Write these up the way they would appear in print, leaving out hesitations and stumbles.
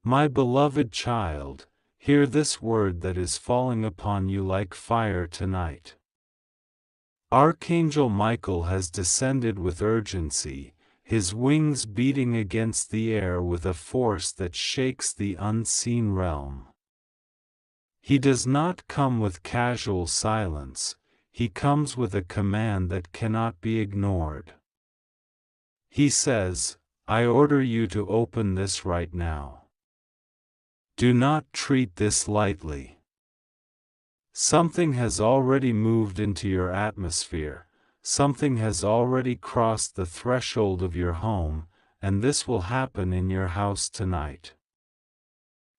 My beloved child, hear this word that is falling upon you like fire tonight. Archangel Michael has descended with urgency, his wings beating against the air with a force that shakes the unseen realm. He does not come with casual silence, he comes with a command that cannot be ignored. He says, I order you to open this right now. Do not treat this lightly. Something has already moved into your atmosphere, something has already crossed the threshold of your home, and this will happen in your house tonight.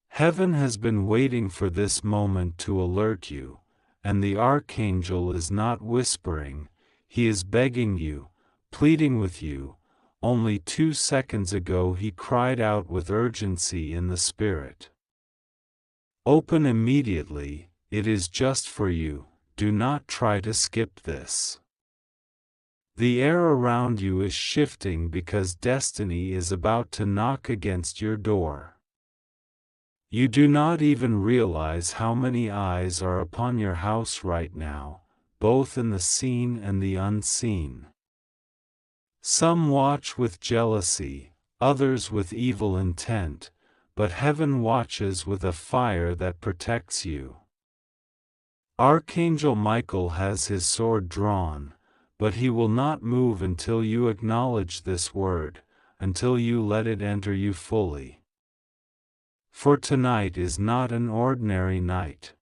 Heaven has been waiting for this moment to alert you, and the Archangel is not whispering, he is begging you, pleading with you. Only 2 seconds ago he cried out with urgency in the Spirit. Open immediately, it is just for you, do not try to skip this. The air around you is shifting because destiny is about to knock against your door. You do not even realize how many eyes are upon your house right now, both in the seen and the unseen. Some watch with jealousy, others with evil intent, but heaven watches with a fire that protects you. Archangel Michael has his sword drawn, but he will not move until you acknowledge this word, until you let it enter you fully. For tonight is not an ordinary night.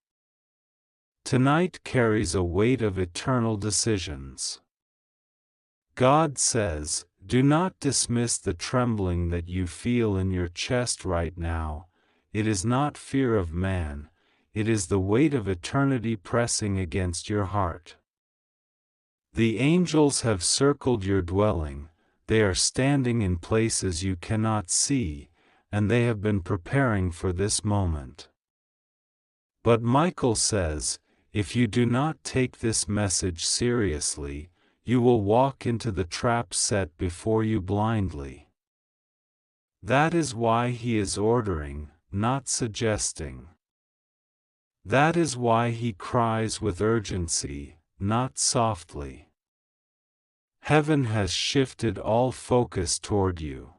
Tonight carries a weight of eternal decisions. God says, do not dismiss the trembling that you feel in your chest right now. It is not fear of man, it is the weight of eternity pressing against your heart. The angels have circled your dwelling, they are standing in places you cannot see, and they have been preparing for this moment. But Michael says, if you do not take this message seriously, you will walk into the trap set before you blindly. That is why he is ordering, not suggesting. That is why he cries with urgency, not softly. Heaven has shifted all focus toward you.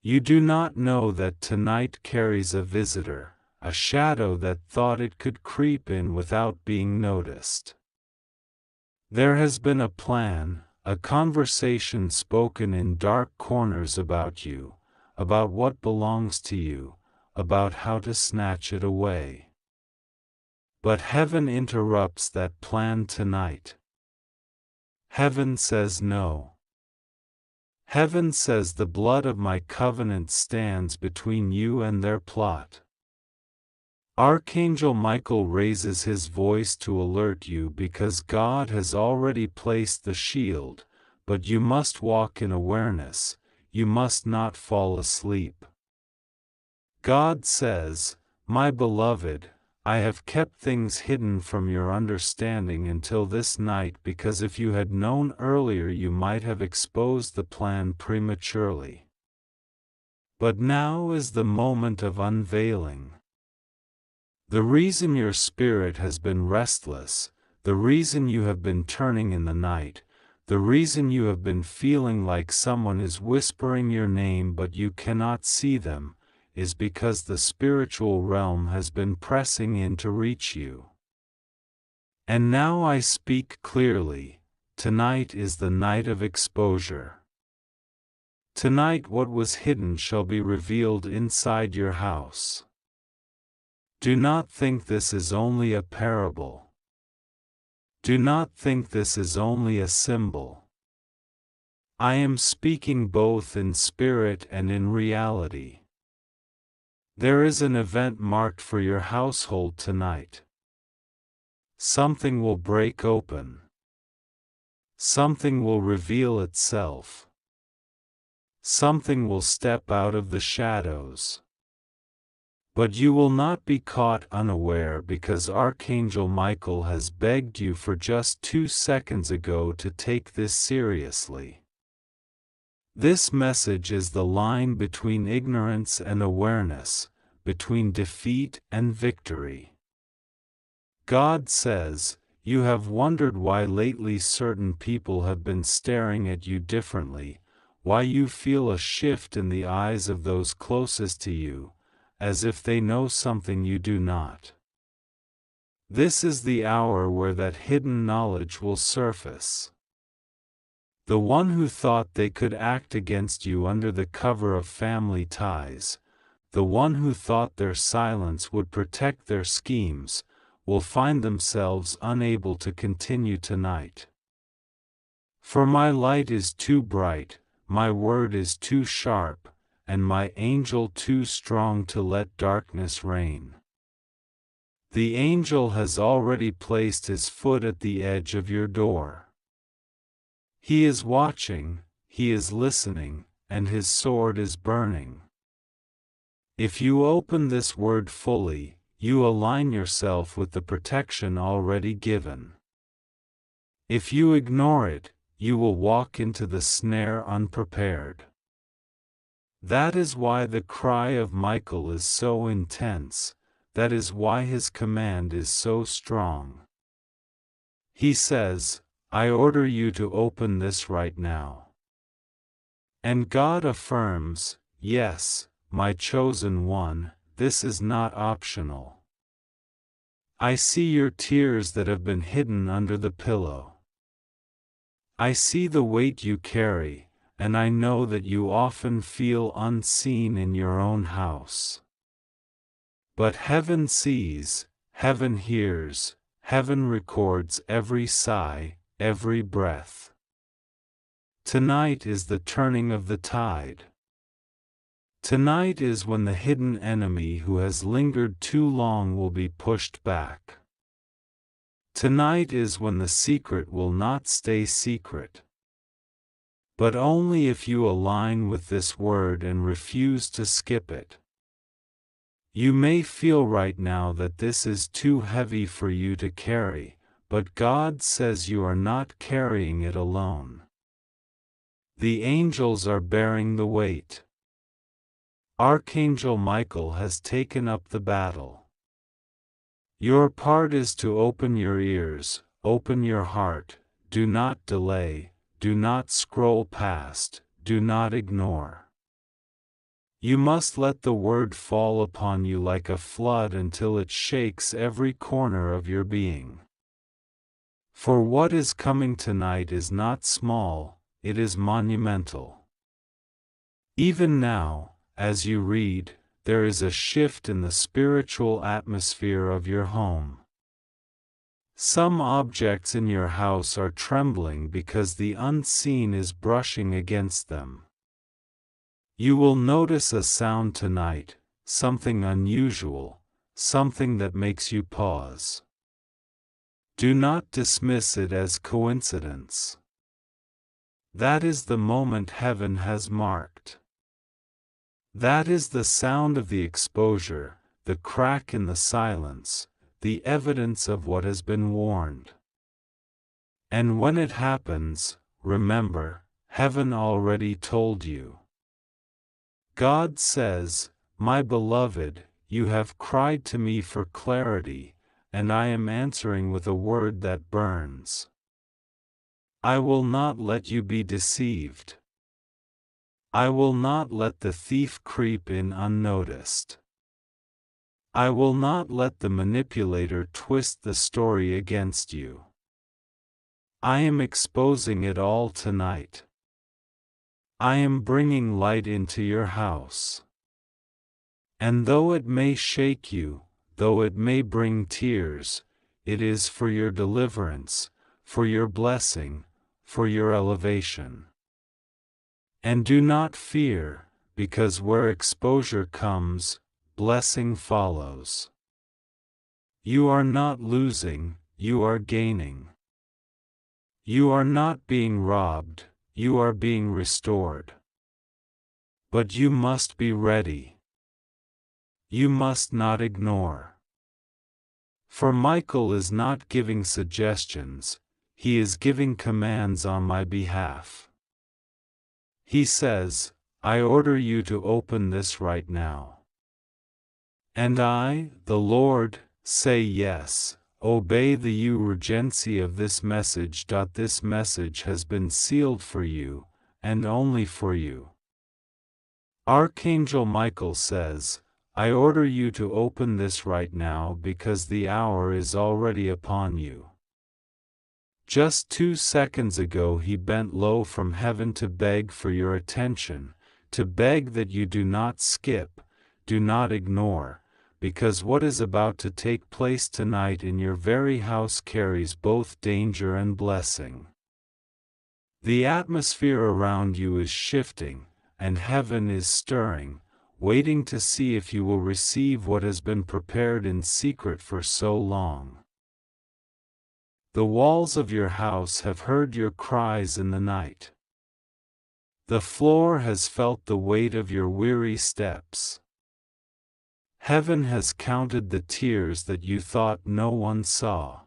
You do not know that tonight carries a visitor, a shadow that thought it could creep in without being noticed. There has been a plan, a conversation spoken in dark corners about you, about what belongs to you, about how to snatch it away. But heaven interrupts that plan tonight. Heaven says no. Heaven says the blood of my covenant stands between you and their plot. Archangel Michael raises his voice to alert you because God has already placed the shield, but you must walk in awareness, you must not fall asleep. God says, my beloved, I have kept things hidden from your understanding until this night because if you had known earlier you might have exposed the plan prematurely. But now is the moment of unveiling. The reason your spirit has been restless, the reason you have been turning in the night, the reason you have been feeling like someone is whispering your name but you cannot see them, is because the spiritual realm has been pressing in to reach you. And now I speak clearly, tonight is the night of exposure. Tonight what was hidden shall be revealed inside your house. Do not think this is only a parable. Do not think this is only a symbol. I am speaking both in spirit and in reality. There is an event marked for your household tonight. Something will break open. Something will reveal itself. Something will step out of the shadows. But you will not be caught unaware because Archangel Michael has begged you for just 2 seconds ago to take this seriously. This message is the line between ignorance and awareness, between defeat and victory. God says, "You have wondered why lately certain people have been staring at you differently, why you feel a shift in the eyes of those closest to you, as if they know something you do not. This is the hour where that hidden knowledge will surface. The one who thought they could act against you under the cover of family ties, the one who thought their silence would protect their schemes, will find themselves unable to continue tonight. For my light is too bright, my word is too sharp, and my angel too strong to let darkness reign. The angel has already placed his foot at the edge of your door. He is watching, he is listening, and his sword is burning. If you open this word fully, you align yourself with the protection already given. If you ignore it, you will walk into the snare unprepared. That is why the cry of Michael is so intense, that is why his command is so strong. He says, "I order you to open this right now." And God affirms, "Yes, my chosen one, this is not optional. I see your tears that have been hidden under the pillow. I see the weight you carry, and I know that you often feel unseen in your own house. But heaven sees, heaven hears, heaven records every sigh, every breath. Tonight is the turning of the tide. Tonight is when the hidden enemy who has lingered too long will be pushed back. Tonight is when the secret will not stay secret. But only if you align with this word and refuse to skip it. You may feel right now that this is too heavy for you to carry, but God says you are not carrying it alone. The angels are bearing the weight. Archangel Michael has taken up the battle. Your part is to open your ears, open your heart, do not delay, do not scroll past, do not ignore. You must let the word fall upon you like a flood until it shakes every corner of your being. For what is coming tonight is not small, it is monumental. Even now, as you read, there is a shift in the spiritual atmosphere of your home. Some objects in your house are trembling because the unseen is brushing against them. You will notice a sound tonight, something unusual, something that makes you pause. Do not dismiss it as coincidence. That is the moment heaven has marked. That is the sound of the exposure, the crack in the silence, the evidence of what has been warned. And when it happens, remember, heaven already told you. God says, "My beloved, you have cried to me for clarity, and I am answering with a word that burns. I will not let you be deceived. I will not let the thief creep in unnoticed. I will not let the manipulator twist the story against you. I am exposing it all tonight. I am bringing light into your house. And though it may shake you, though it may bring tears, it is for your deliverance, for your blessing, for your elevation. And do not fear, because where exposure comes, blessing follows. You are not losing, you are gaining. You are not being robbed, you are being restored. But you must be ready. You must not ignore. For Michael is not giving suggestions, he is giving commands on my behalf. He says, I order you to open this right now. And I, the Lord, say yes, obey the urgency of this message. This message has been sealed for you, and only for you. Archangel Michael says, I order you to open this right now because the hour is already upon you. Just 2 seconds ago he bent low from heaven to beg for your attention, to beg that you do not skip, do not ignore, because what is about to take place tonight in your very house carries both danger and blessing. The atmosphere around you is shifting, and heaven is stirring, waiting to see if you will receive what has been prepared in secret for so long. The walls of your house have heard your cries in the night. The floor has felt the weight of your weary steps. Heaven has counted the tears that you thought no one saw.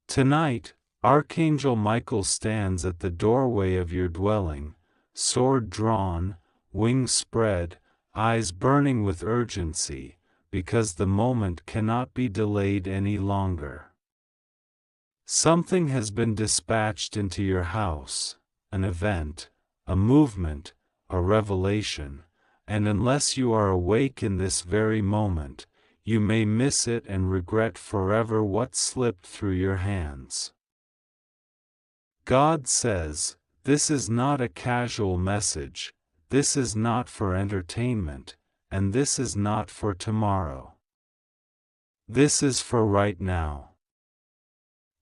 Tonight, Archangel Michael stands at the doorway of your dwelling, sword drawn, wings spread, eyes burning with urgency, because the moment cannot be delayed any longer. Something has been dispatched into your house, an event, a movement, a revelation, and unless you are awake in this very moment, you may miss it and regret forever what slipped through your hands. God says, this is not a casual message, this is not for entertainment, and this is not for tomorrow. This is for right now.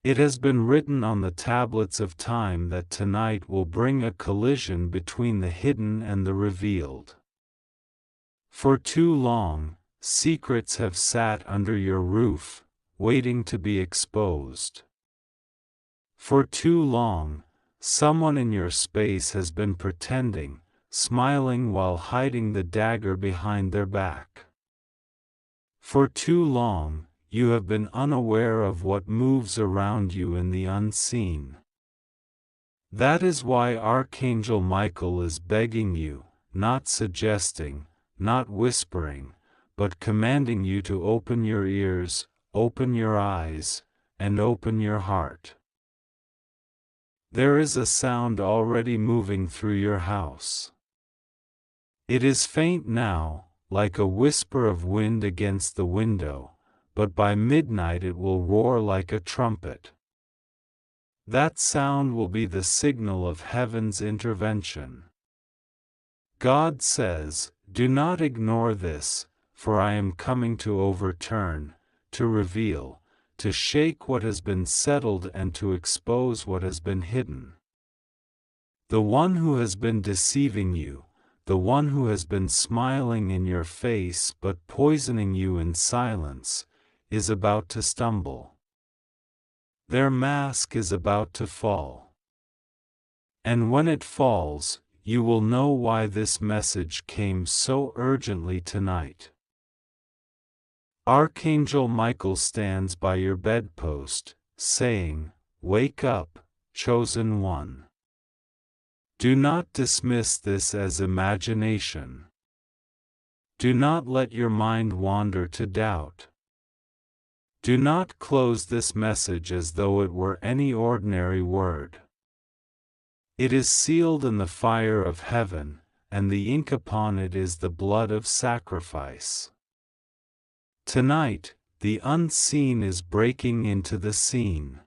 It has been written on the tablets of time that tonight will bring a collision between the hidden and the revealed. For too long, secrets have sat under your roof, waiting to be exposed. For too long, someone in your space has been pretending, smiling while hiding the dagger behind their back. For too long, you have been unaware of what moves around you in the unseen. That is why Archangel Michael is begging you, not suggesting, not whispering, but commanding you to open your ears, open your eyes, and open your heart. There is a sound already moving through your house. It is faint now, like a whisper of wind against the window, but by midnight it will roar like a trumpet. That sound will be the signal of heaven's intervention. God says, do not ignore this, for I am coming to overturn, to reveal, to shake what has been settled and to expose what has been hidden. The one who has been deceiving you, the one who has been smiling in your face but poisoning you in silence, is about to stumble. Their mask is about to fall. And when it falls, you will know why this message came so urgently tonight. Archangel Michael stands by your bedpost, saying, wake up, chosen one. Do not dismiss this as imagination. Do not let your mind wander to doubt. Do not close this message as though it were any ordinary word. It is sealed in the fire of heaven, and the ink upon it is the blood of sacrifice. Tonight, the unseen is breaking into the seen.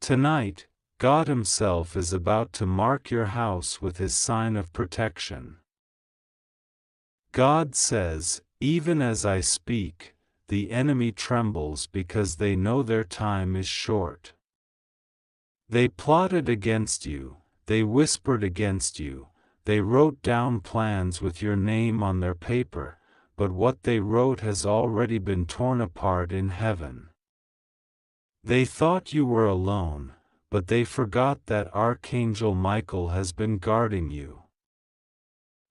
Tonight, God Himself is about to mark your house with His sign of protection. God says, even as I speak, the enemy trembles because they know their time is short. They plotted against you, they whispered against you, they wrote down plans with your name on their paper, but what they wrote has already been torn apart in heaven. They thought you were alone, but they forgot that Archangel Michael has been guarding you.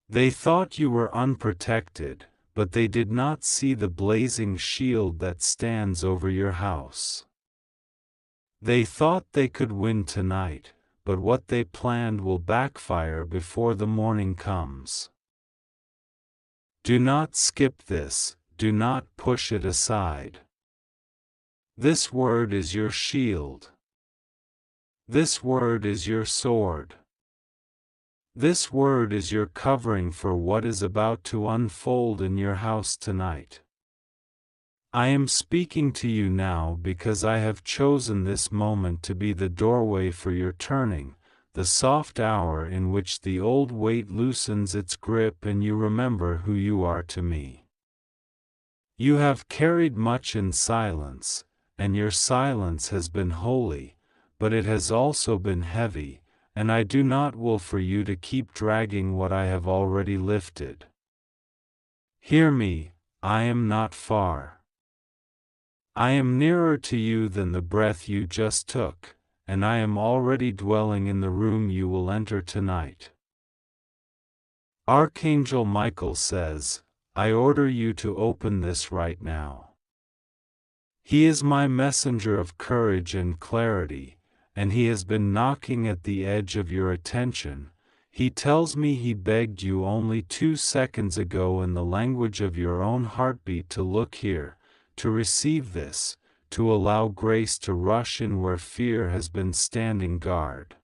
They thought you were unprotected, but they did not see the blazing shield that stands over your house. They thought they could win tonight, but what they planned will backfire before the morning comes. Do not skip this, do not push it aside. This word is your shield. This word is your sword. This word is your covering for what is about to unfold in your house tonight. I am speaking to you now because I have chosen this moment to be the doorway for your turning, the soft hour in which the old weight loosens its grip and you remember who you are to me. You have carried much in silence, and your silence has been holy, but it has also been heavy, and I do not will for you to keep dragging what I have already lifted. Hear me, I am not far. I am nearer to you than the breath you just took, and I am already dwelling in the room you will enter tonight. Archangel Michael says, I order you to open this right now. He is my messenger of courage and clarity, and he has been knocking at the edge of your attention. He tells me he begged you only 2 seconds ago in the language of your own heartbeat to look here, to receive this, to allow grace to rush in where fear has been standing guard.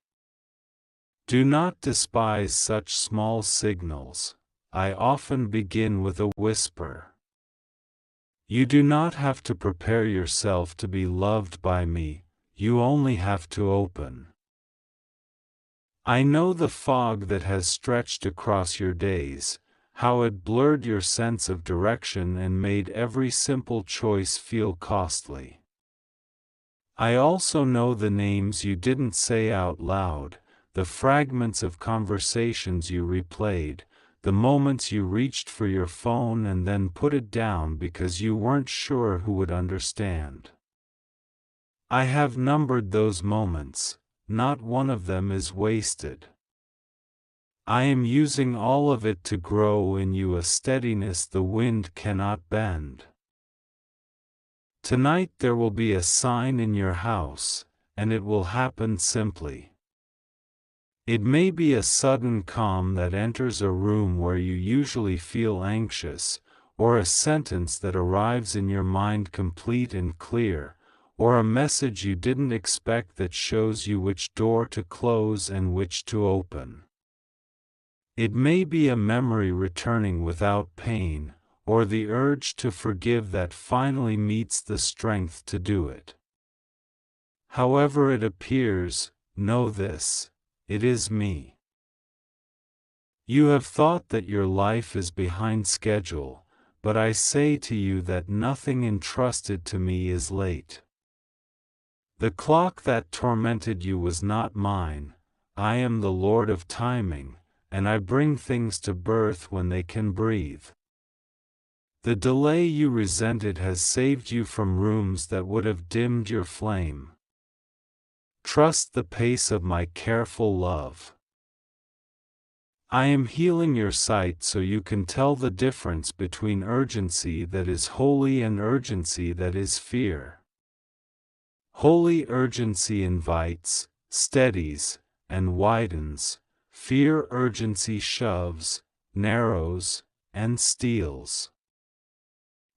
Do not despise such small signals. I often begin with a whisper. You do not have to prepare yourself to be loved by me, you only have to open. I know the fog that has stretched across your days, how it blurred your sense of direction and made every simple choice feel costly. I also know the names you didn't say out loud, the fragments of conversations you replayed, the moments you reached for your phone and then put it down because you weren't sure who would understand. I have numbered those moments, not one of them is wasted. I am using all of it to grow in you a steadiness the wind cannot bend. Tonight there will be a sign in your house, and it will happen simply. It may be a sudden calm that enters a room where you usually feel anxious, or a sentence that arrives in your mind complete and clear, or a message you didn't expect that shows you which door to close and which to open. It may be a memory returning without pain, or the urge to forgive that finally meets the strength to do it. However it appears, know this. It is me. You have thought that your life is behind schedule, but I say to you that nothing entrusted to me is late. The clock that tormented you was not mine. I am the Lord of timing, and I bring things to birth when they can breathe. The delay you resented has saved you from rooms that would have dimmed your flame. Trust the pace of my careful love. I am healing your sight so you can tell the difference between urgency that is holy and urgency that is fear. Holy urgency invites, steadies, and widens. Fear urgency shoves, narrows, and steals.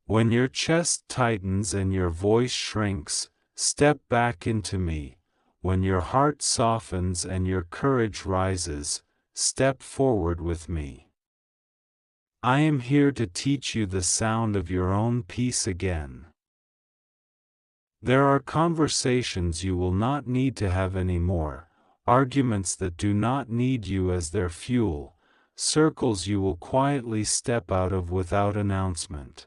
When your chest tightens and your voice shrinks, step back into me. When your heart softens and your courage rises, step forward with me. I am here to teach you the sound of your own peace again. There are conversations you will not need to have anymore, arguments that do not need you as their fuel, circles you will quietly step out of without announcement.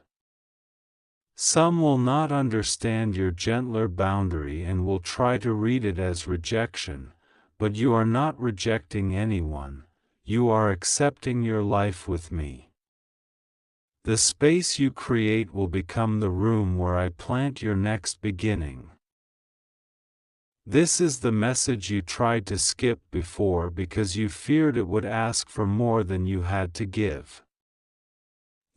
Some will not understand your gentler boundary and will try to read it as rejection, but you are not rejecting anyone, you are accepting your life with me. The space you create will become the room where I plant your next beginning. This is the message you tried to skip before because you feared it would ask for more than you had to give.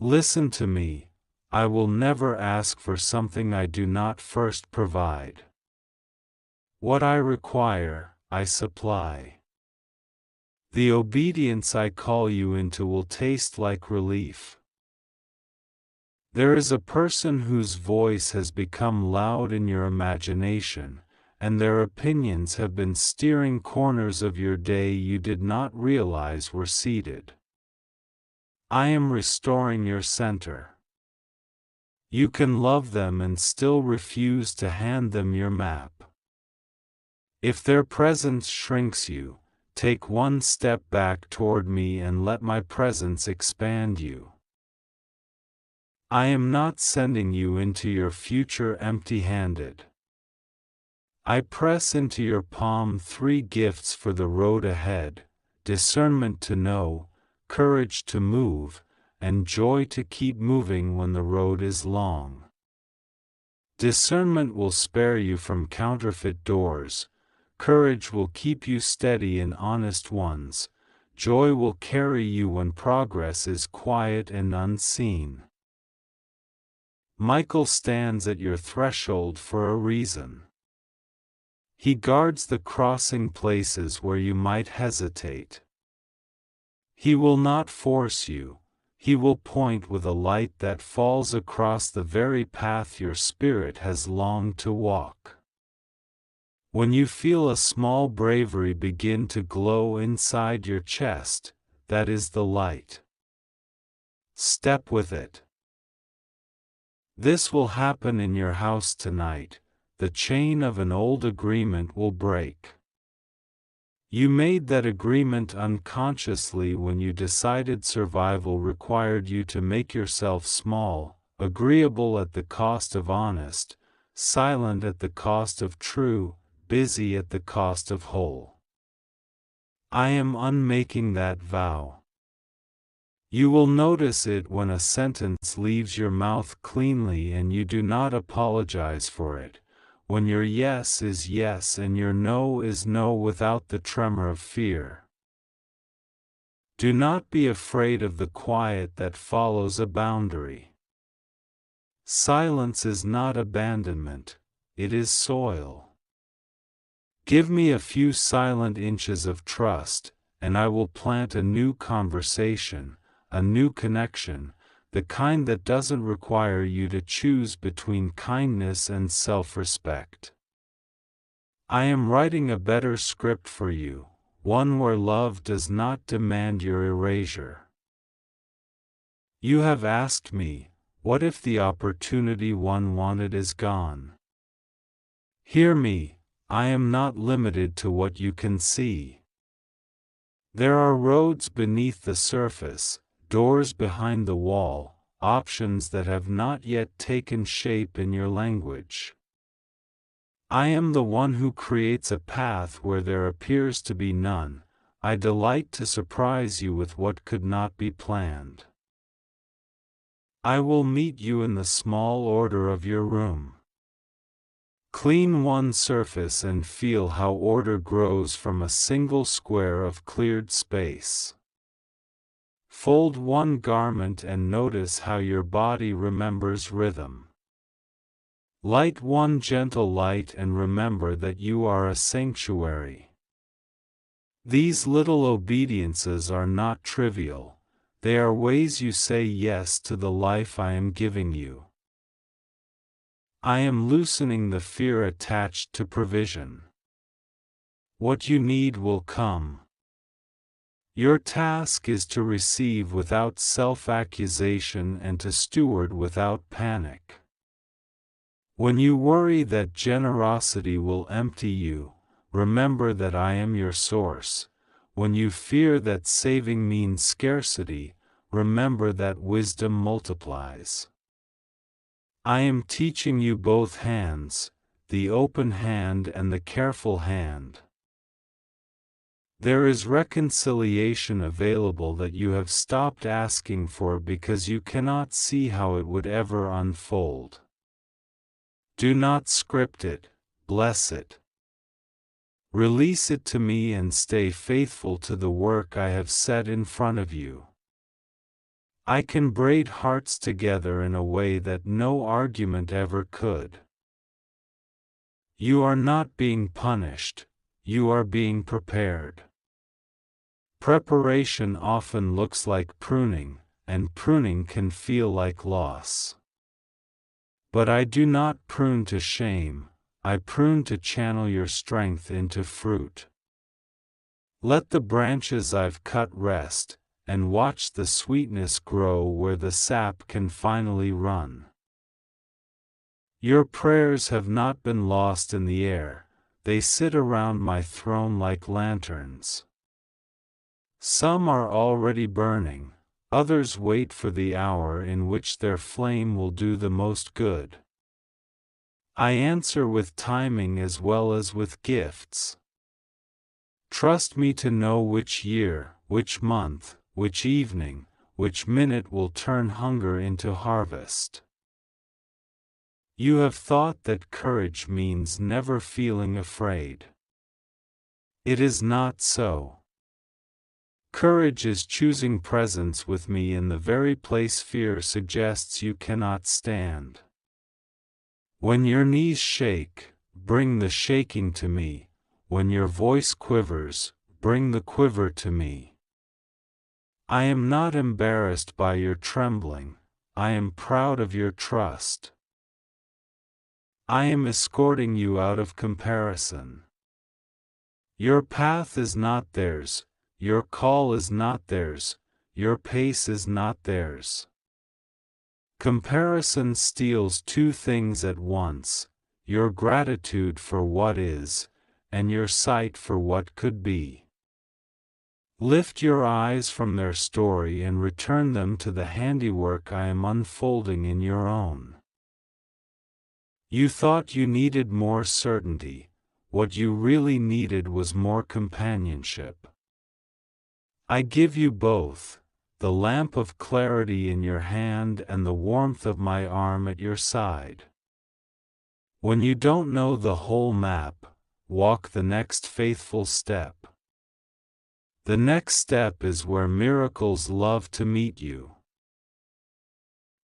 Listen to me. I will never ask for something I do not first provide. What I require, I supply. The obedience I call you into will taste like relief. There is a person whose voice has become loud in your imagination, and their opinions have been steering corners of your day you did not realize were seated. I am restoring your center. You can love them and still refuse to hand them your map. If their presence shrinks you, take one step back toward me and let my presence expand you. I am not sending you into your future empty-handed. I press into your palm 3 gifts for the road ahead: discernment to know, courage to move, and joy to keep moving when the road is long. Discernment will spare you from counterfeit doors, courage will keep you steady in honest ones, joy will carry you when progress is quiet and unseen. Michael stands at your threshold for a reason. He guards the crossing places where you might hesitate. He will not force you, he will point with a light that falls across the very path your spirit has longed to walk. When you feel a small bravery begin to glow inside your chest, that is the light. Step with it. This will happen in your house tonight. The chain of an old agreement will break. You made that agreement unconsciously when you decided survival required you to make yourself small, agreeable at the cost of honest, silent at the cost of true, busy at the cost of whole. I am unmaking that vow. You will notice it when a sentence leaves your mouth cleanly and you do not apologize for it, when your yes is yes and your no is no without the tremor of fear. Do not be afraid of the quiet that follows a boundary. Silence is not abandonment, it is soil. Give me a few silent inches of trust, and I will plant a new conversation, a new connection, the kind that doesn't require you to choose between kindness and self-respect. I am writing a better script for you, one where love does not demand your erasure. You have asked me, what if the opportunity one wanted is gone? Hear me, I am not limited to what you can see. There are roads beneath the surface, doors behind the wall, options that have not yet taken shape in your language. I am the one who creates a path where there appears to be none. I delight to surprise you with what could not be planned. I will meet you in the small order of your room. Clean one surface and feel how order grows from a single square of cleared space. Fold one garment and notice how your body remembers rhythm. Light one gentle light and remember that you are a sanctuary. These little obediences are not trivial, they are ways you say yes to the life I am giving you. I am loosening the fear attached to provision. What you need will come. Your task is to receive without self-accusation and to steward without panic. When you worry that generosity will empty you, remember that I am your source. When you fear that saving means scarcity, remember that wisdom multiplies. I am teaching you both hands, the open hand and the careful hand. There is reconciliation available that you have stopped asking for because you cannot see how it would ever unfold. Do not script it, bless it. Release it to me and stay faithful to the work I have set in front of you. I can braid hearts together in a way that no argument ever could. You are not being punished, you are being prepared. Preparation often looks like pruning, and pruning can feel like loss. But I do not prune to shame, I prune to channel your strength into fruit. Let the branches I've cut rest, and watch the sweetness grow where the sap can finally run. Your prayers have not been lost in the air, they sit around my throne like lanterns. Some are already burning, others wait for the hour in which their flame will do the most good. I answer with timing as well as with gifts. Trust me to know which year, which month, which evening, which minute will turn hunger into harvest. You have thought that courage means never feeling afraid. It is not so. Courage is choosing presence with me in the very place fear suggests you cannot stand. When your knees shake, bring the shaking to me. When your voice quivers, bring the quiver to me. I am not embarrassed by your trembling, I am proud of your trust. I am escorting you out of comparison. Your path is not theirs, your call is not theirs, your pace is not theirs. Comparison steals two things at once, your gratitude for what is, and your sight for what could be. Lift your eyes from their story and return them to the handiwork I am unfolding in your own. You thought you needed more certainty, what you really needed was more companionship. I give you both, the lamp of clarity in your hand and the warmth of my arm at your side. When you don't know the whole map, walk the next faithful step. The next step is where miracles love to meet you.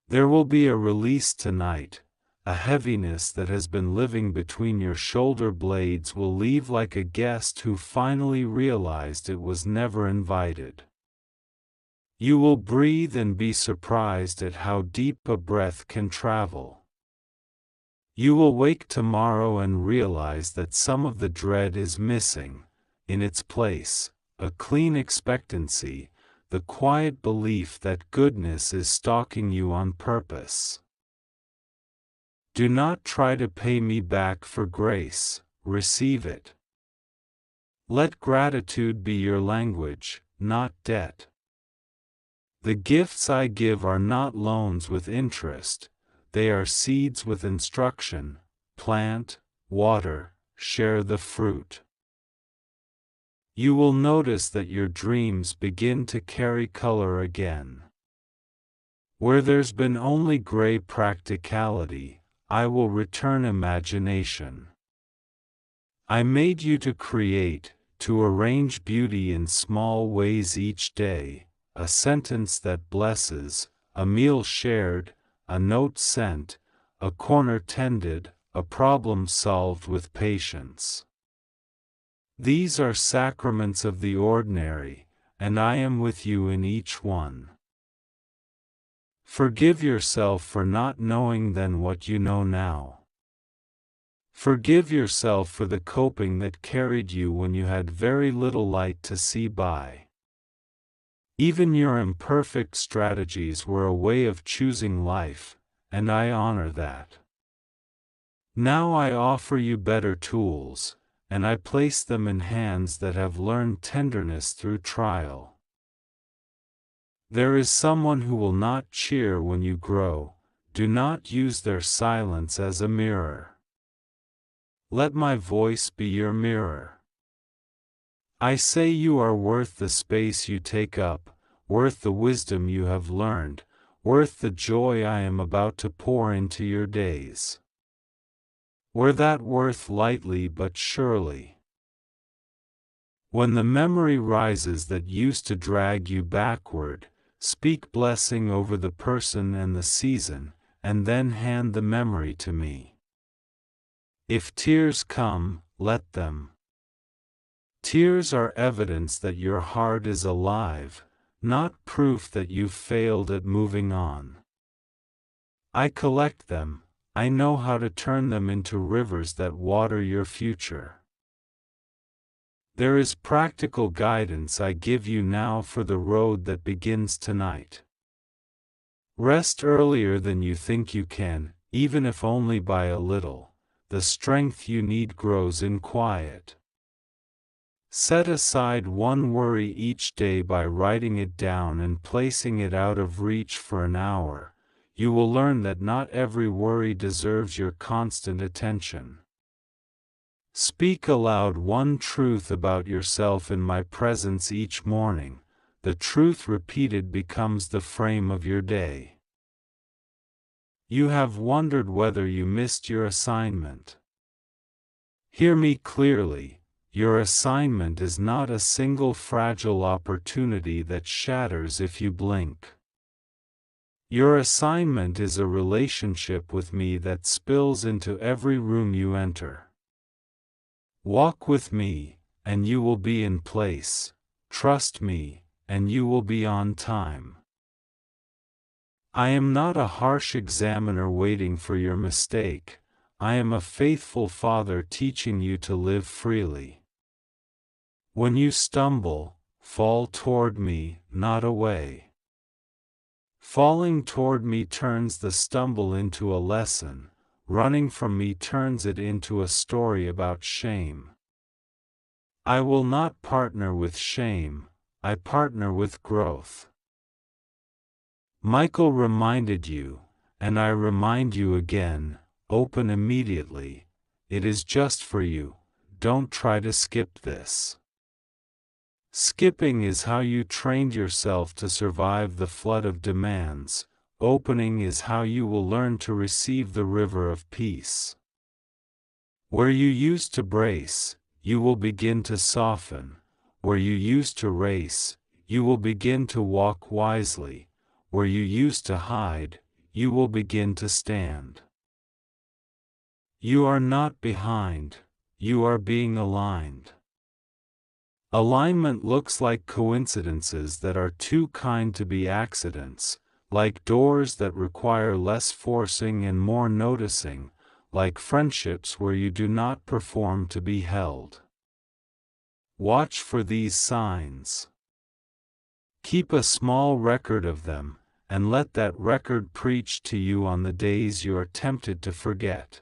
There will be a release tonight, a heaviness that has been living between your shoulder blades will leave like a guest who finally realized it was never invited. You will breathe and be surprised at how deep a breath can travel. You will wake tomorrow and realize that some of the dread is missing, in its place, a clean expectancy, the quiet belief that goodness is stalking you on purpose. Do not try to pay me back for grace, receive it. Let gratitude be your language, not debt. The gifts I give are not loans with interest, they are seeds with instruction, plant, water, share the fruit. You will notice that your dreams begin to carry color again. Where there's been only gray practicality, I will return imagination. I made you to create, to arrange beauty in small ways each day, a sentence that blesses, a meal shared, a note sent, a corner tended, a problem solved with patience. These are sacraments of the ordinary, and I am with you in each one. Forgive yourself for not knowing then what you know now. Forgive yourself for the coping that carried you when you had very little light to see by. Even your imperfect strategies were a way of choosing life, and I honor that. Now I offer you better tools, and I place them in hands that have learned tenderness through trial. There is someone who will not cheer when you grow, do not use their silence as a mirror. Let my voice be your mirror. I say you are worth the space you take up, worth the wisdom you have learned, worth the joy I am about to pour into your days. Wear that worth lightly but surely. When the memory rises that used to drag you backward, speak blessing over the person and the season, and then hand the memory to me. If tears come, let them. Tears are evidence that your heart is alive, not proof that you've failed at moving on. I collect them, I know how to turn them into rivers that water your future. There is practical guidance I give you now for the road that begins tonight. Rest earlier than you think you can, even if only by a little. The strength you need grows in quiet. Set aside one worry each day by writing it down and placing it out of reach for an hour. You will learn that not every worry deserves your constant attention. Speak aloud one truth about yourself in my presence each morning. The truth repeated becomes the frame of your day. You have wondered whether you missed your assignment. Hear me clearly. Your assignment is not a single fragile opportunity that shatters if you blink. Your assignment is a relationship with me that spills into every room you enter. Walk with me, and you will be in place. Trust me, and you will be on time. I am not a harsh examiner waiting for your mistake. I am a faithful Father teaching you to live freely. When you stumble, fall toward me, not away. Falling toward me turns the stumble into a lesson. Running from me turns it into a story about shame. I will not partner with shame, I partner with growth. Michael reminded you, and I remind you again, open immediately. It is just for you, don't try to skip this. Skipping is how you trained yourself to survive the flood of demands. Opening is how you will learn to receive the river of peace. Where you used to brace, you will begin to soften. Where you used to race, you will begin to walk wisely. Where you used to hide, you will begin to stand. You are not behind, you are being aligned. Alignment looks like coincidences that are too kind to be accidents, like doors that require less forcing and more noticing, like friendships where you do not perform to be held. Watch for these signs. Keep a small record of them, and let that record preach to you on the days you are tempted to forget.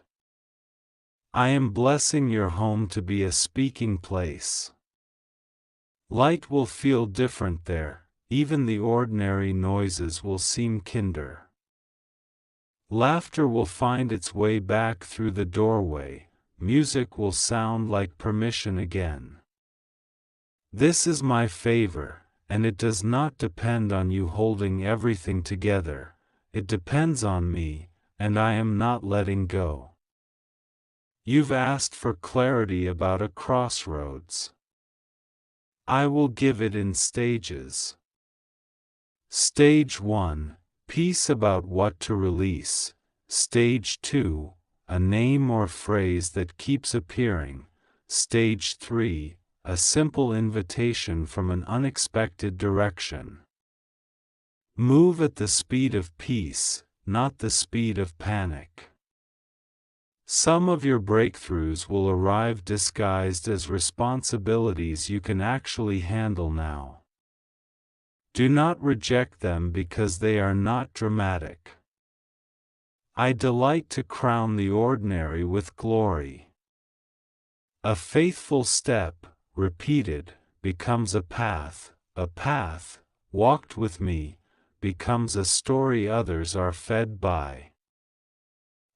I am blessing your home to be a speaking place. Light will feel different there, even the ordinary noises will seem kinder. Laughter will find its way back through the doorway, music will sound like permission again. This is my favor, and it does not depend on you holding everything together, it depends on me, and I am not letting go. You've asked for clarity about a crossroads. I will give it in stages. Stage 1, peace about what to release. Stage 2, a name or phrase that keeps appearing. Stage 3, a simple invitation from an unexpected direction. Move at the speed of peace, not the speed of panic. Some of your breakthroughs will arrive disguised as responsibilities you can actually handle now. Do not reject them because they are not dramatic. I delight to crown the ordinary with glory. A faithful step, repeated, becomes a path, walked with me, becomes a story others are fed by.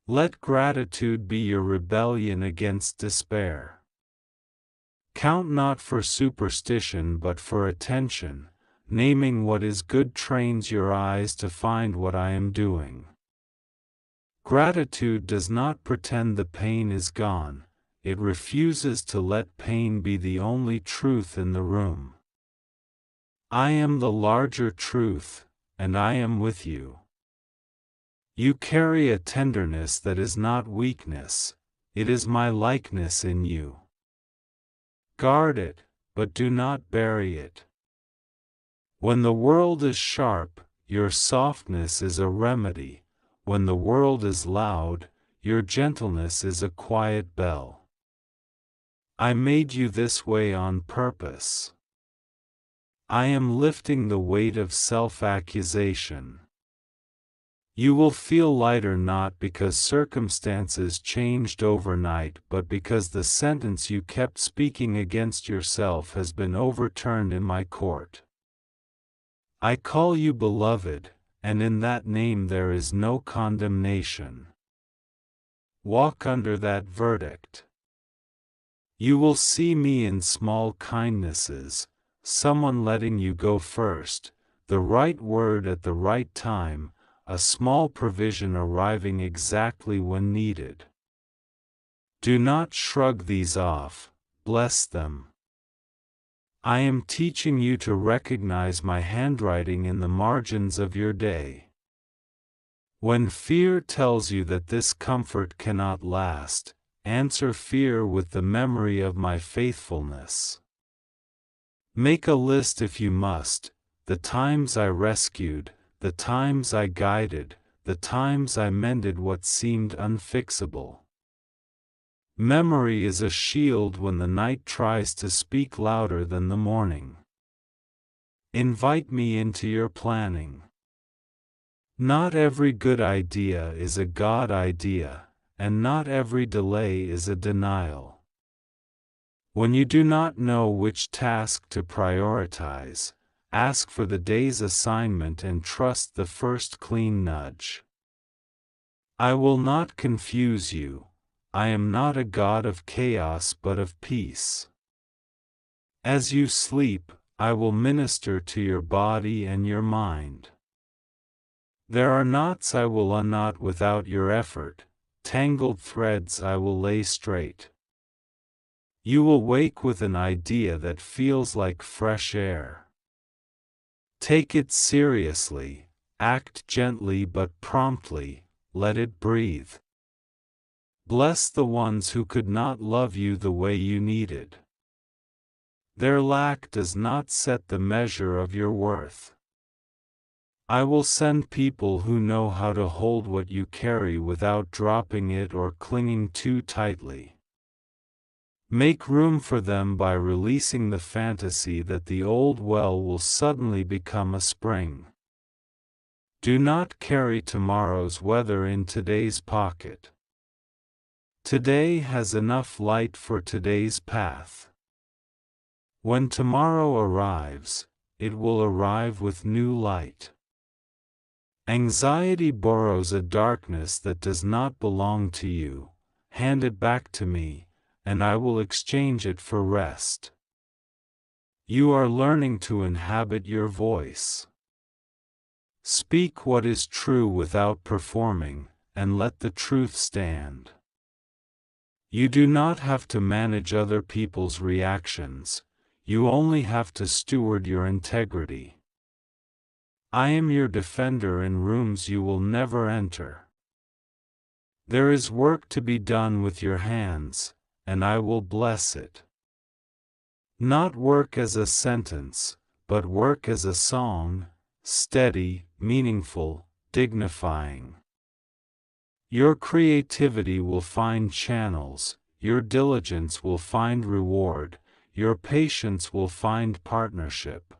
Let gratitude be your rebellion against despair. Count not for superstition but for attention, naming what is good trains your eyes to find what I am doing. Gratitude does not pretend the pain is gone, it refuses to let pain be the only truth in the room. I am the larger truth, and I am with you. You carry a tenderness that is not weakness, it is my likeness in you. Guard it, but do not bury it. When the world is sharp, your softness is a remedy. When the world is loud, your gentleness is a quiet bell. I made you this way on purpose. I am lifting the weight of self-accusation. You will feel lighter not because circumstances changed overnight but because the sentence you kept speaking against yourself has been overturned in my court. I call you beloved, and in that name there is no condemnation. Walk under that verdict. You will see me in small kindnesses, someone letting you go first, the right word at the right time, a small provision arriving exactly when needed. Do not shrug these off, bless them. I am teaching you to recognize my handwriting in the margins of your day. When fear tells you that this comfort cannot last, answer fear with the memory of my faithfulness. Make a list if you must, the times I rescued, the times I guided, the times I mended what seemed unfixable. Memory is a shield when the night tries to speak louder than the morning. Invite me into your planning. Not every good idea is a God idea, and not every delay is a denial. When you do not know which task to prioritize, ask for the day's assignment and trust the first clean nudge. I will not confuse you. I am not a God of chaos but of peace. As you sleep, I will minister to your body and your mind. There are knots I will unknot without your effort, tangled threads I will lay straight. You will wake with an idea that feels like fresh air. Take it seriously, act gently but promptly, let it breathe. Bless the ones who could not love you the way you needed. Their lack does not set the measure of your worth. I will send people who know how to hold what you carry without dropping it or clinging too tightly. Make room for them by releasing the fantasy that the old well will suddenly become a spring. Do not carry tomorrow's weather in today's pocket. Today has enough light for today's path. When tomorrow arrives, it will arrive with new light. Anxiety borrows a darkness that does not belong to you. Hand it back to me, and I will exchange it for rest. You are learning to inhabit your voice. Speak what is true without performing, and let the truth stand. You do not have to manage other people's reactions, you only have to steward your integrity. I am your defender in rooms you will never enter. There is work to be done with your hands, and I will bless it. Not work as a sentence, but work as a song, steady, meaningful, dignifying. Your creativity will find channels, your diligence will find reward, your patience will find partnership.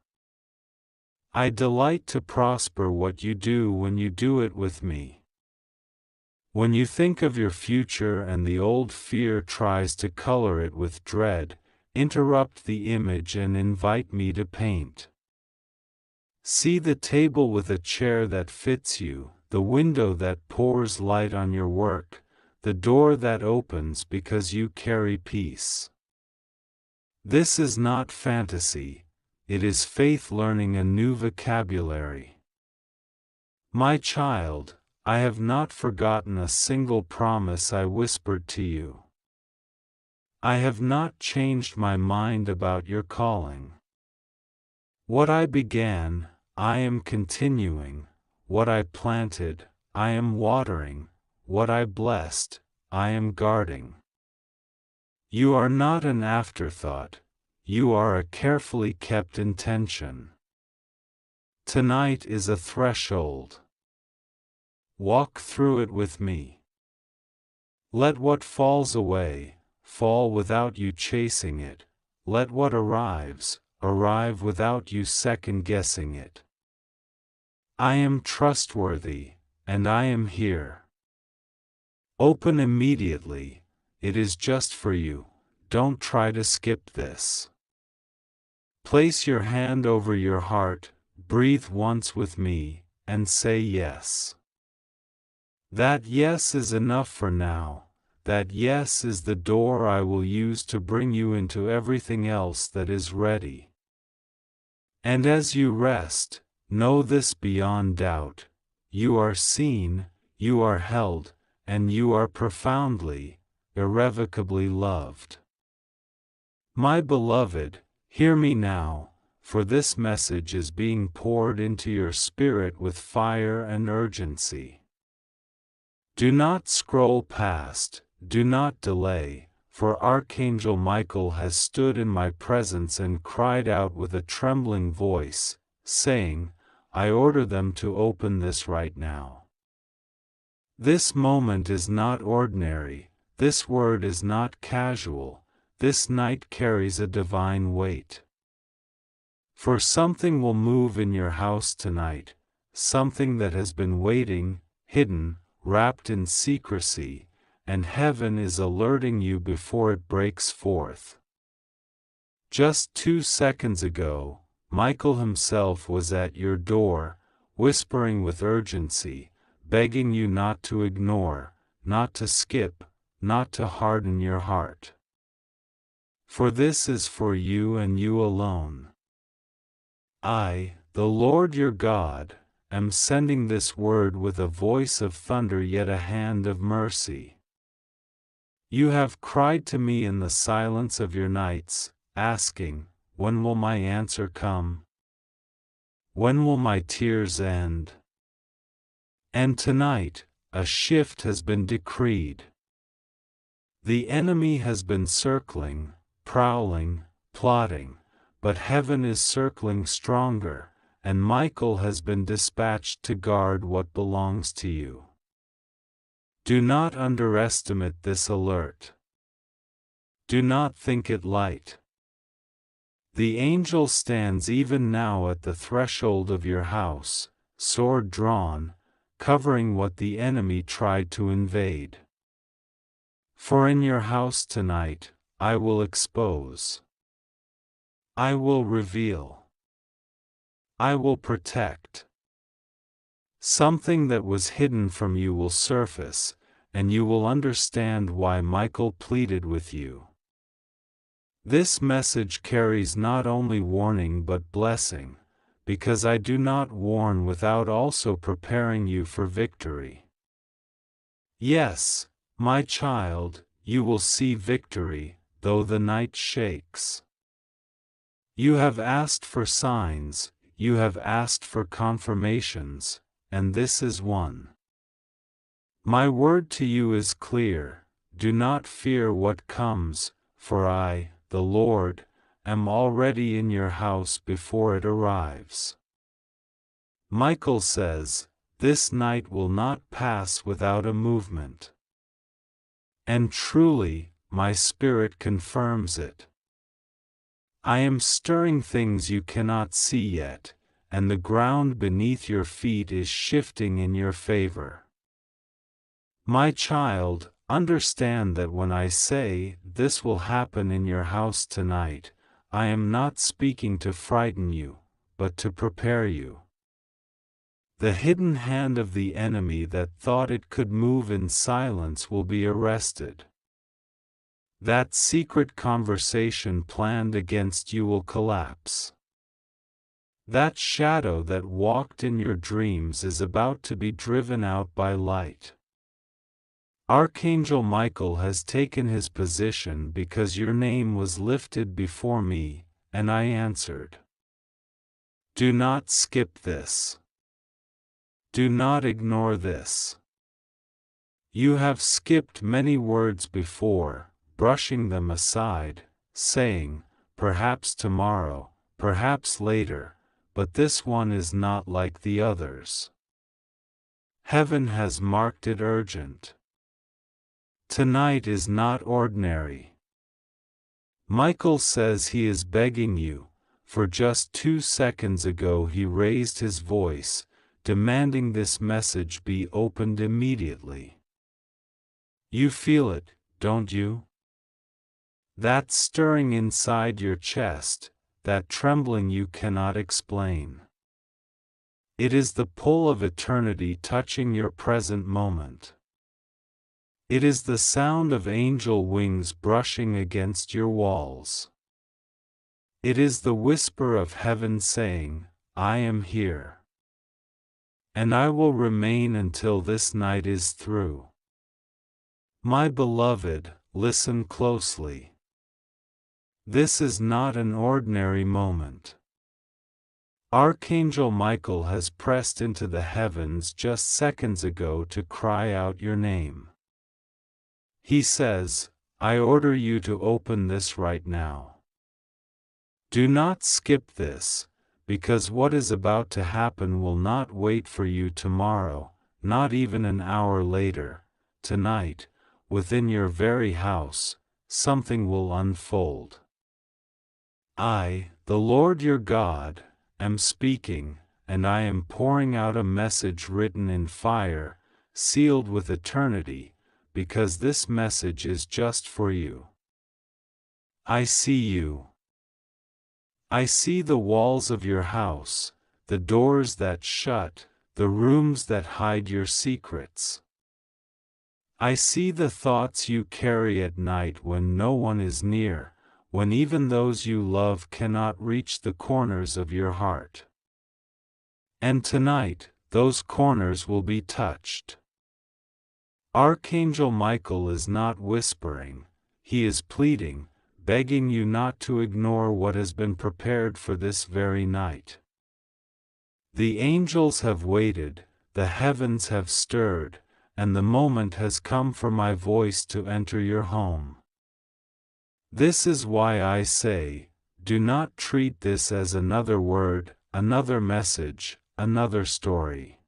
I delight to prosper what you do when you do it with me. When you think of your future and the old fear tries to color it with dread, interrupt the image and invite me to paint. See the table with a chair that fits you, the window that pours light on your work, the door that opens because you carry peace. This is not fantasy, it is faith learning a new vocabulary. My child, I have not forgotten a single promise I whispered to you. I have not changed my mind about your calling. What I began, I am continuing. What I planted, I am watering. What I blessed, I am guarding. You are not an afterthought, you are a carefully kept intention. Tonight is a threshold. Walk through it with me. Let what falls away, fall without you chasing it. Let what arrives, arrive without you second-guessing it. I am trustworthy, and I am here. Open immediately, it is just for you, don't try to skip this. Place your hand over your heart, breathe once with me, and say yes. That yes is enough for now, that yes is the door I will use to bring you into everything else that is ready. And as you rest, know this beyond doubt, you are seen, you are held, and you are profoundly, irrevocably loved. My beloved, hear me now, for this message is being poured into your spirit with fire and urgency. Do not scroll past, do not delay, for Archangel Michael has stood in my presence and cried out with a trembling voice, saying, I order them to open this right now. This moment is not ordinary, this word is not casual, this night carries a divine weight. For something will move in your house tonight, something that has been waiting, hidden, wrapped in secrecy, and heaven is alerting you before it breaks forth. Just 2 seconds ago, Michael himself was at your door, whispering with urgency, begging you not to ignore, not to skip, not to harden your heart. For this is for you and you alone. I, the Lord your God, am sending this word with a voice of thunder yet a hand of mercy. You have cried to me in the silence of your nights, asking, when will my answer come? When will my tears end? And tonight, a shift has been decreed. The enemy has been circling, prowling, plotting, but heaven is circling stronger, and Michael has been dispatched to guard what belongs to you. Do not underestimate this alert. Do not think it light. The angel stands even now at the threshold of your house, sword drawn, covering what the enemy tried to invade. For in your house tonight, I will expose. I will reveal. I will protect. Something that was hidden from you will surface, and you will understand why Michael pleaded with you. This message carries not only warning but blessing, because I do not warn without also preparing you for victory. Yes, my child, you will see victory, though the night shakes. You have asked for signs, you have asked for confirmations, and this is one. My word to you is clear, do not fear what comes, for I, the Lord, am already in your house before it arrives. Michael says, this night will not pass without a movement. And truly, my spirit confirms it. I am stirring things you cannot see yet, and the ground beneath your feet is shifting in your favor. My child, understand that when I say, this will happen in your house tonight, I am not speaking to frighten you, but to prepare you. The hidden hand of the enemy that thought it could move in silence will be arrested. That secret conversation planned against you will collapse. That shadow that walked in your dreams is about to be driven out by light. Archangel Michael has taken his position because your name was lifted before me, and I answered. Do not skip this. Do not ignore this. You have skipped many words before, brushing them aside, saying, perhaps tomorrow, perhaps later, but this one is not like the others. Heaven has marked it urgent. Tonight is not ordinary. Michael says he is begging you, for just 2 seconds ago he raised his voice, demanding this message be opened immediately. You feel it, don't you? That stirring inside your chest, that trembling you cannot explain. It is the pull of eternity touching your present moment. It is the sound of angel wings brushing against your walls. It is the whisper of heaven saying, I am here. And I will remain until this night is through. My beloved, listen closely. This is not an ordinary moment. Archangel Michael has pressed into the heavens just seconds ago to cry out your name. He says, I order you to open this right now. Do not skip this, because what is about to happen will not wait for you tomorrow, not even an hour later. Tonight, within your very house, something will unfold. I, the Lord your God, am speaking, and I am pouring out a message written in fire, sealed with eternity, because this message is just for you. I see you. I see the walls of your house, the doors that shut, the rooms that hide your secrets. I see the thoughts you carry at night when no one is near, when even those you love cannot reach the corners of your heart. And tonight, those corners will be touched. Archangel Michael is not whispering, he is pleading, begging you not to ignore what has been prepared for this very night. The angels have waited, the heavens have stirred, and the moment has come for my voice to enter your home. This is why I say, do not treat this as another word, another message, another story.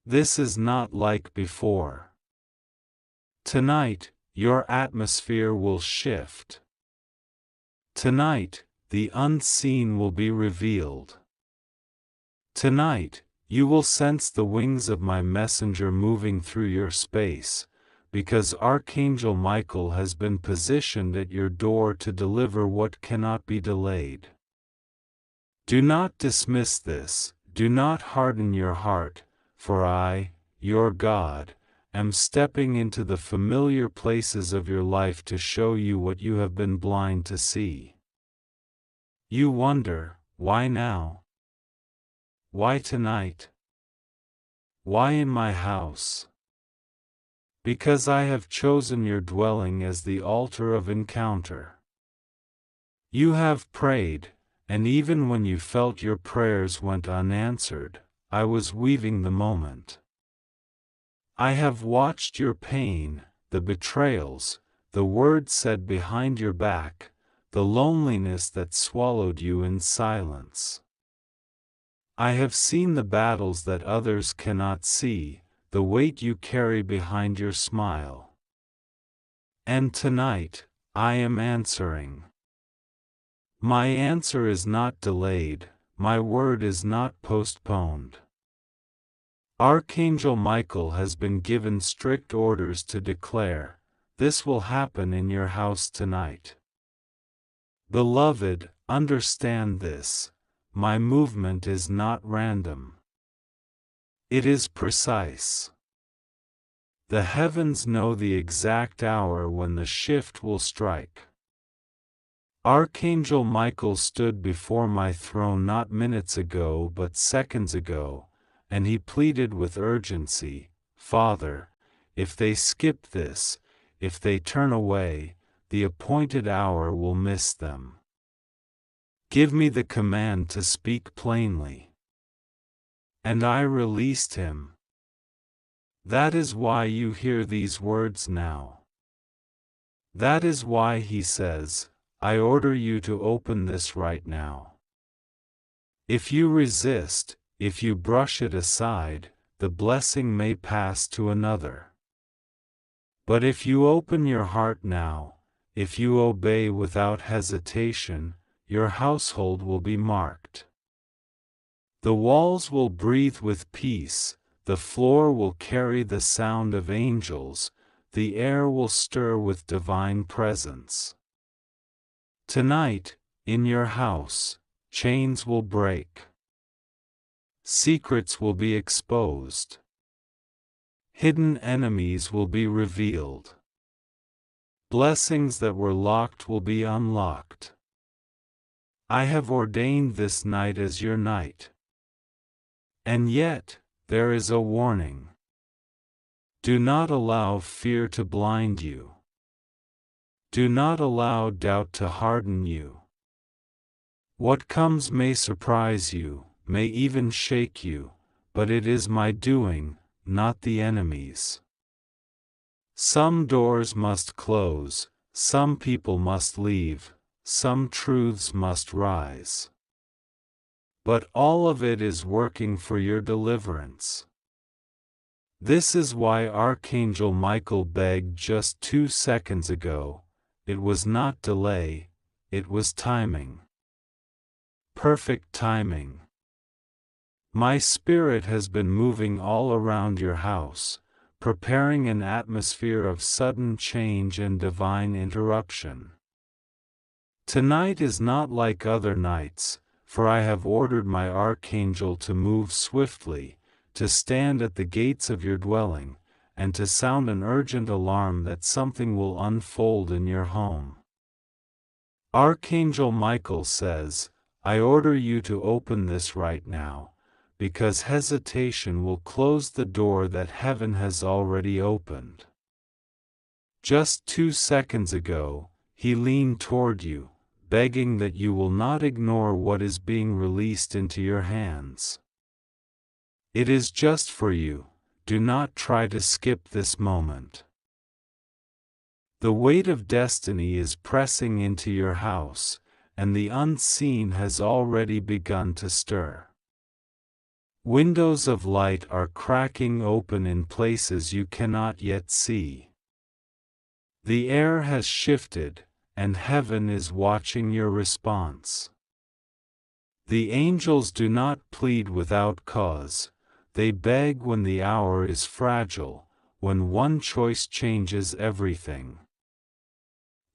This is not like before. Tonight, your atmosphere will shift. Tonight, the unseen will be revealed. Tonight, you will sense the wings of my messenger moving through your space, because Archangel Michael has been positioned at your door to deliver what cannot be delayed. Do not dismiss this, do not harden your heart, for I, your God, am stepping into the familiar places of your life to show you what you have been blind to see. You wonder, why now? Why tonight? Why in my house? Because I have chosen your dwelling as the altar of encounter. You have prayed, and even when you felt your prayers went unanswered, I was weaving the moment. I have watched your pain, the betrayals, the words said behind your back, the loneliness that swallowed you in silence. I have seen the battles that others cannot see, the weight you carry behind your smile. And tonight, I am answering. My answer is not delayed, my word is not postponed. Archangel Michael has been given strict orders to declare, this will happen in your house tonight. Beloved, understand this, my movement is not random. It is precise. The heavens know the exact hour when the shift will strike. Archangel Michael stood before my throne not minutes ago but seconds ago, and he pleaded with urgency, Father, if they skip this, if they turn away, the appointed hour will miss them. Give me the command to speak plainly. And I released him. That is why you hear these words now. That is why he says, I order you to open this right now. If you resist, if you brush it aside, the blessing may pass to another. But if you open your heart now, if you obey without hesitation, your household will be marked. The walls will breathe with peace, the floor will carry the sound of angels, the air will stir with divine presence. Tonight, in your house, chains will break. Secrets will be exposed. Hidden enemies will be revealed. Blessings that were locked will be unlocked. I have ordained this night as your night. And yet, there is a warning. Do not allow fear to blind you. Do not allow doubt to harden you. What comes may surprise you, may even shake you, but it is my doing, not the enemy's. Some doors must close, some people must leave, some truths must rise. But all of it is working for your deliverance. This is why Archangel Michael begged just 2 seconds ago. It was not delay, it was timing. Perfect timing. My spirit has been moving all around your house, preparing an atmosphere of sudden change and divine interruption. Tonight is not like other nights, for I have ordered my archangel to move swiftly, to stand at the gates of your dwelling, and to sound an urgent alarm that something will unfold in your home. Archangel Michael says, I order you to open this right now, because hesitation will close the door that heaven has already opened. Just 2 seconds ago, he leaned toward you, begging that you will not ignore what is being released into your hands. It is just for you, do not try to skip this moment. The weight of destiny is pressing into your house, and the unseen has already begun to stir. Windows of light are cracking open in places you cannot yet see. The air has shifted, and heaven is watching your response. The angels do not plead without cause, they beg when the hour is fragile, when one choice changes everything.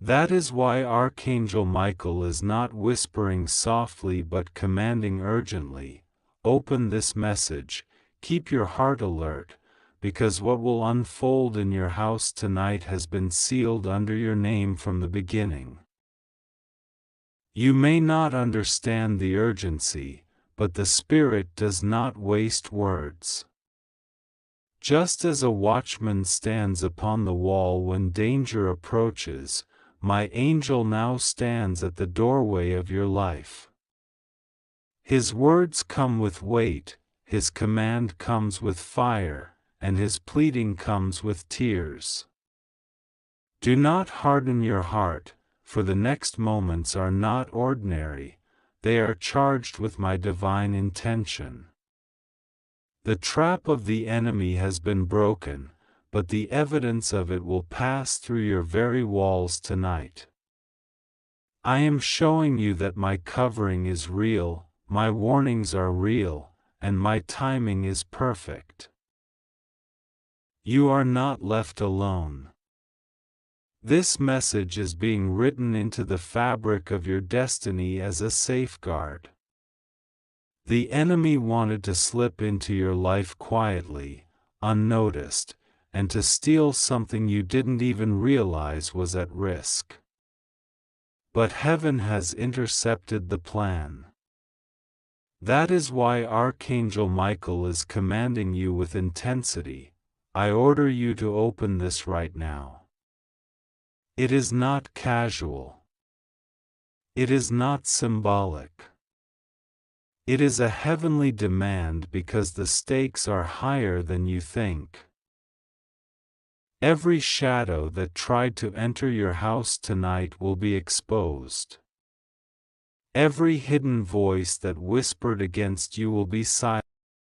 That is why Archangel Michael is not whispering softly but commanding urgently, open this message, keep your heart alert, because what will unfold in your house tonight has been sealed under your name from the beginning. You may not understand the urgency, but the Spirit does not waste words. Just as a watchman stands upon the wall when danger approaches, my angel now stands at the doorway of your life. His words come with weight, his command comes with fire, and his pleading comes with tears. Do not harden your heart, for the next moments are not ordinary, they are charged with my divine intention. The trap of the enemy has been broken, but the evidence of it will pass through your very walls tonight. I am showing you that my covering is real, my warnings are real, and my timing is perfect. You are not left alone. This message is being written into the fabric of your destiny as a safeguard. The enemy wanted to slip into your life quietly, unnoticed, and to steal something you didn't even realize was at risk. But heaven has intercepted the plan. That is why Archangel Michael is commanding you with intensity, I order you to open this right now. It is not casual. It is not symbolic. It is a heavenly demand because the stakes are higher than you think. Every shadow that tried to enter your house tonight will be exposed. Every hidden voice that whispered against you will be silenced.